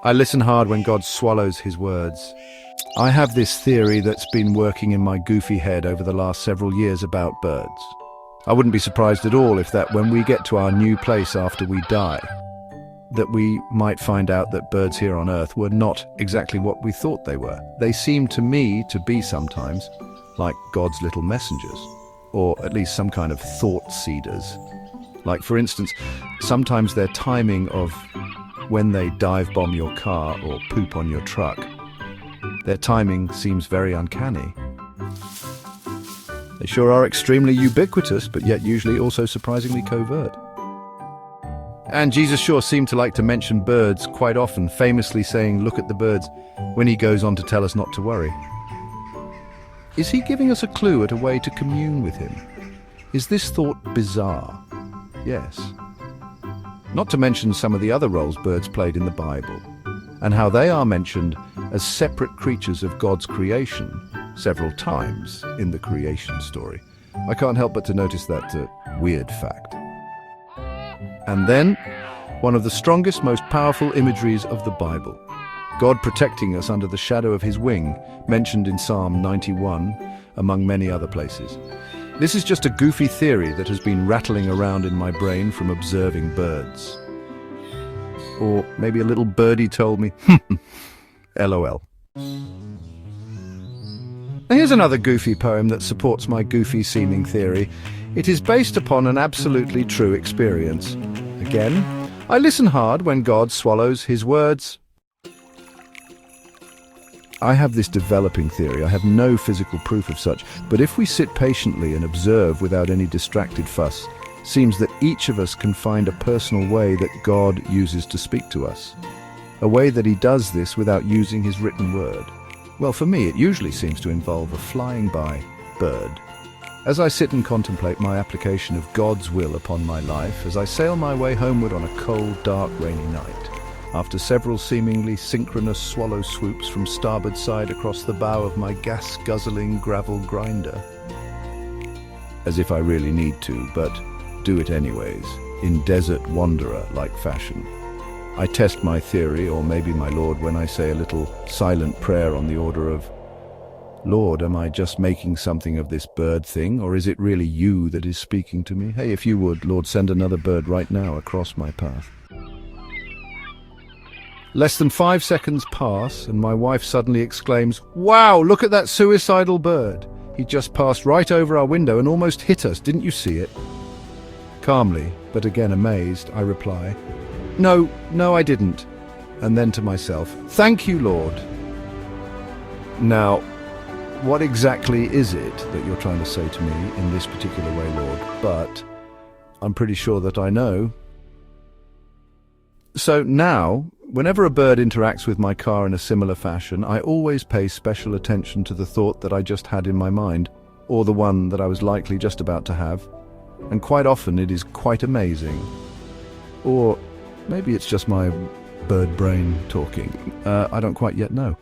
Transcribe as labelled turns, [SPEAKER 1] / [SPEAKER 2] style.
[SPEAKER 1] I listen hard when God swallows his words. I have this theory that's been working in my goofy head over the last several years about birds. I wouldn't be surprised at all if that when we get to our new place after we die, that we might find out that birds here on Earth were not exactly what we thought they were. They seem to me to be sometimes like God's little messengers, or at least some kind of thought seeders. Like, for instance, sometimes their timing of when they dive bomb your car or poop on your truck, their timing seems very uncanny. They sure are extremely ubiquitous, but yet usually also surprisingly covert. And Jesus sure seemed to like to mention birds quite often, famously saying, "Look at the birds," when he goes on to tell us not to worry. Is he giving us a clue at a way to commune with him? Is this thought bizarre? Yes. Not to mention some of the other roles birds played in the Bible, and how they are mentioned as separate creatures of God's creation several times in the creation story. I can't help but to notice that weird fact. And then, one of the strongest, most powerful imageries of the Bible. God protecting us under the shadow of his wing, mentioned in Psalm 91, among many other places. This is just a goofy theory that has been rattling around in my brain from observing birds. Or maybe a little birdie told me, LOL. Now here's another goofy poem that supports my goofy-seeming theory. It is based upon an absolutely true experience. Again, I listen hard when God swallows his words. I have this developing theory. I have no physical proof of such, but if we sit patiently and observe without any distracted fuss, seems that each of us can find a personal way that God uses to speak to us. A way that he does this without using his written word. Well, for me, it usually seems to involve a flying by bird. As I sit and contemplate my application of God's will upon my life, as I sail my way homeward on a cold, dark, rainy night, after several seemingly synchronous swallow swoops from starboard side across the bow of my gas-guzzling gravel grinder. As if I really need to, but do it anyways, in desert wanderer-like fashion. I test my theory, or maybe my Lord, when I say a little silent prayer on the order of, "Lord, am I just making something of this bird thing, or is it really you that is speaking to me? Hey, if you would, Lord, send another bird right now across my path." Less than 5 seconds pass, and my wife suddenly exclaims, "Wow, look at that suicidal bird. He just passed right over our window and almost hit us. Didn't you see it?" Calmly, but again amazed, I reply, No, I didn't." And then to myself, "Thank you, Lord." Now, what exactly is it that you're trying to say to me in this particular way, Lord? But I'm pretty sure that I know. So now, whenever a bird interacts with my car in a similar fashion, I always pay special attention to the thought that I just had in my mind, or the one that I was likely just about to have. And quite often it is quite amazing. Or maybe it's just my bird brain talking. I don't quite yet know.